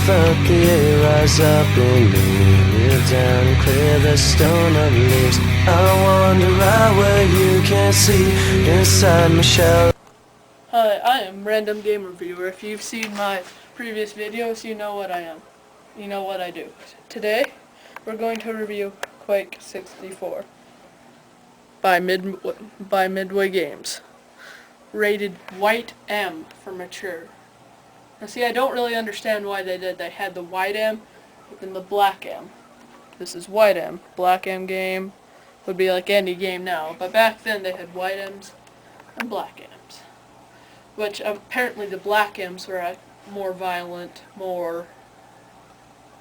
felt the air rise up and live down and clear the stone of leaves. I wander out where you can't see inside my shell. Hi, I am Random Game Reviewer. If you've seen my previous videos, you know what I am. You know what I do. Today, we're going to review Quake 64 by Midway Games. Rated White M for mature. Now see, I don't really understand why they did. They had the White M and the Black M. This is White M. Black M game would be like any game now. But back then they had White M's and Black M's. Which apparently the Black M's were more violent,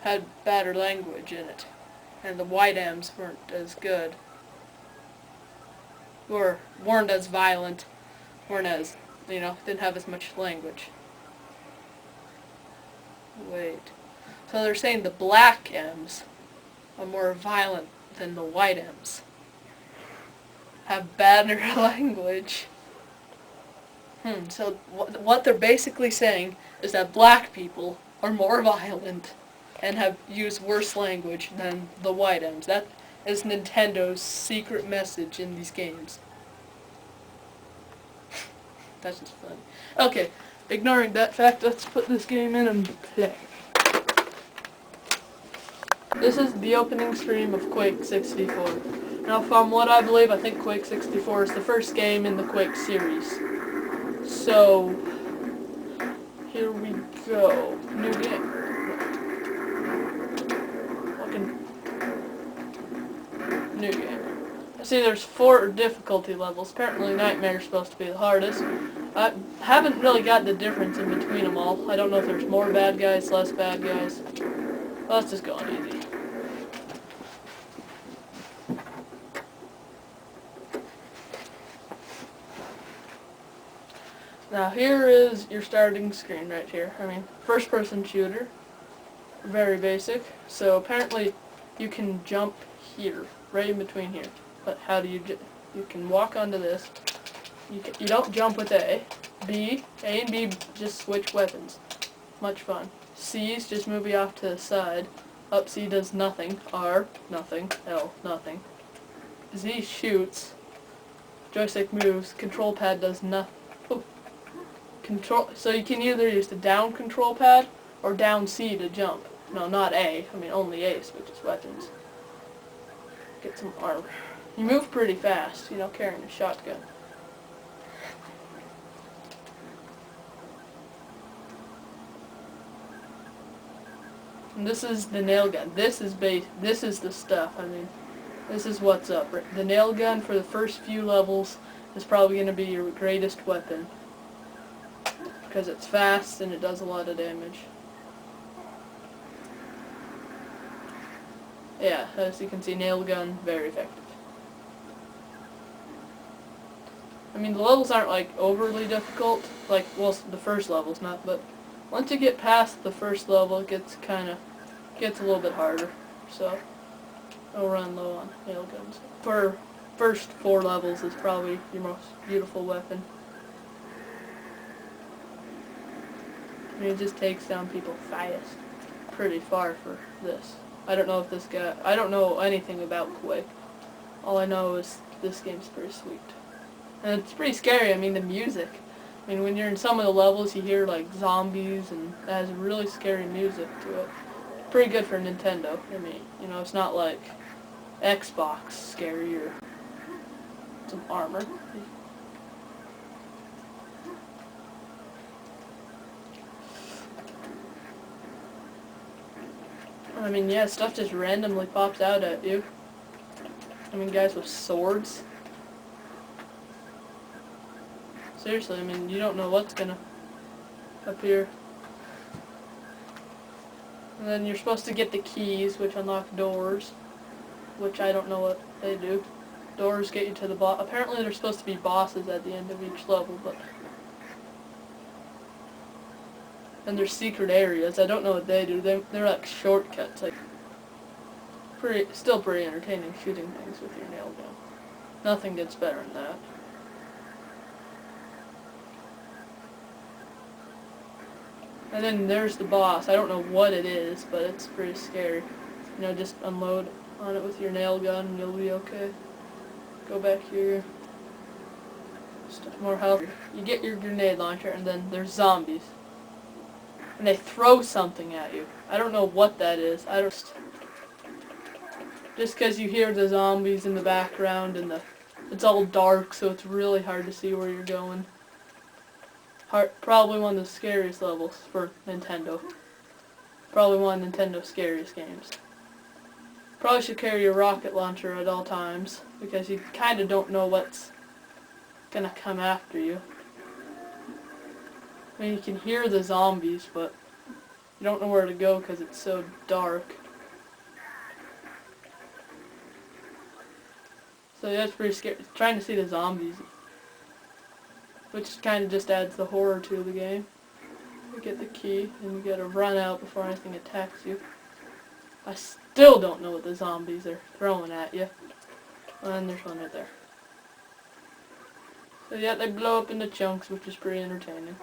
had better language in it. And the White M's weren't as good. Or weren't as violent, weren't as, didn't have as much language. Wait. So they're saying the Black M's are more violent than the White M's. Have better language. So what they're basically saying is that black people are more violent and use worse language than the White M's. That is Nintendo's secret message in these games. That's just funny. Okay, ignoring that fact, let's put this game in and play. This is the opening screen of Quake 64. Now, from what I believe, I think Quake 64 is the first game in the Quake series. So, here we go. New game. New game. See, there's 4 difficulty levels. Apparently Nightmare's supposed to be the hardest. I haven't really got the difference in between them all. I don't know if there's more bad guys, less bad guys. Let's just go on easy. Now here is your starting screen right here. First person shooter. Very basic. So apparently you can jump here, right in between here. But how do you can walk onto this. You don't jump with A. B, A and B just switch weapons. Much fun. C's just move you off to the side. Up C does nothing. R, nothing. L, nothing. Z shoots. Joystick moves. Control pad does nothing. So you can either use the down control pad or down C to jump. No, not A. Only A switches weapons. Get some armor. You move pretty fast, carrying a shotgun. And this is the nail gun. This is the stuff. This is what's up. The nail gun for the first few levels is probably going to be your greatest weapon. Because it's fast and it does a lot of damage. Yeah, as you can see, nail gun, very effective. The levels aren't overly difficult, the first level's not, but once you get past the first level, it gets a little bit harder. So, I'll run low on nail guns. For first 4 levels is probably your most beautiful weapon. It just takes down people fast. Pretty far for this. I don't know anything about Quake. All I know is this game's pretty sweet. And it's pretty scary, the music. When you're in some of the levels you hear zombies and it has really scary music to it. Pretty good for Nintendo. It's not like Xbox scary or some armor. Yeah, stuff just randomly pops out at you. Guys with swords. Seriously, you don't know what's gonna appear. And then you're supposed to get the keys, which unlock doors, which I don't know what they do. Doors get you to the boss. Apparently there's supposed to be bosses at the end of each level, but... And there's secret areas. I don't know what they do. They're like shortcuts. Still pretty entertaining shooting things with your nail gun. Nothing gets better than that. And then there's the boss. I don't know what it is, but it's pretty scary. You know, just unload on it with your nail gun and you'll be okay. Go back here. Just more health. You get your grenade launcher and then there's zombies. And they throw something at you. I don't know what that is. Just because you hear the zombies in the background and it's all dark, so it's really hard to see where you're going. Probably one of the scariest levels for Nintendo. Probably one of Nintendo's scariest games. Probably should carry your rocket launcher at all times, because you kind of don't know what's gonna come after you. I mean, you can hear the zombies, but you don't know where to go because it's so dark. So yeah, it's pretty scary. Trying to see the zombies, which kind of just adds the horror to the game. You get the key, and you gotta run out before anything attacks you. I still don't know what the zombies are throwing at you. And there's one right there. So yeah, they blow up into chunks, which is pretty entertaining.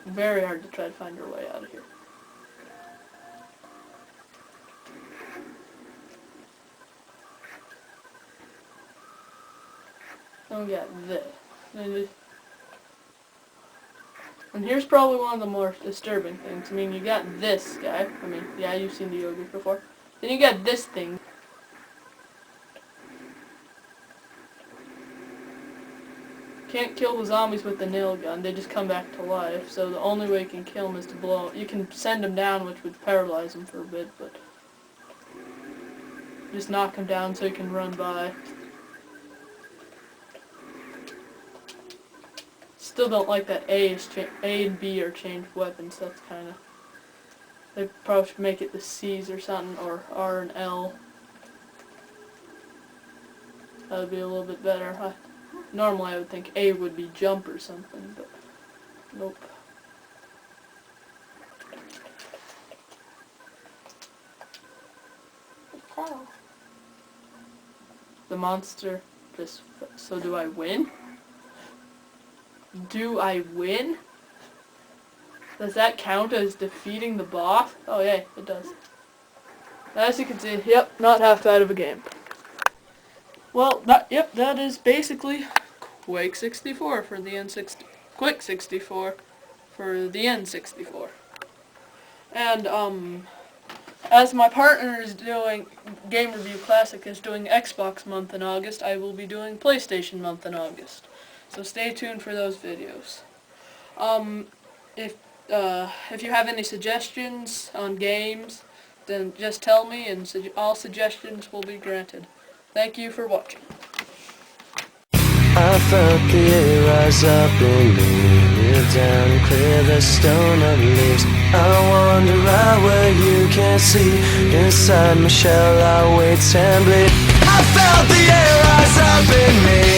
Very hard to try to find your way out of here. Then we got this. And here's probably one of the more disturbing things. I mean, you got this guy. I mean, yeah, you've seen the yogurt before. Then you got this thing. Can't kill the zombies with the nail gun. They just come back to life. So the only way you can kill them is to blow. You can send them down, which would paralyze them for a bit, but just knock them down so you can run by. Still don't like that A and B are changed weapons. That's kind of... They probably should make it the C's or something, or R and L. That would be a little bit better. Normally I would think A would be jump or something, but nope. Oh. The monster just... So do I win? Do I win? Does that count as defeating the boss? Oh yeah, it does. As you can see, yep, not half bad of a game. Well, that is basically Quake 64 for the N64. Quake 64 for the N64. And, as my partner is doing, Game Review Classic is doing Xbox month in August, I will be doing PlayStation month in August. So stay tuned for those videos. If you have any suggestions on games, then just tell me and all suggestions will be granted. Thank you for watching. I felt the air rise up and kneel down, clear the stone of leaves. I wander out where you can't see. Inside my shell I wait and bleed. I felt the air rise up in me.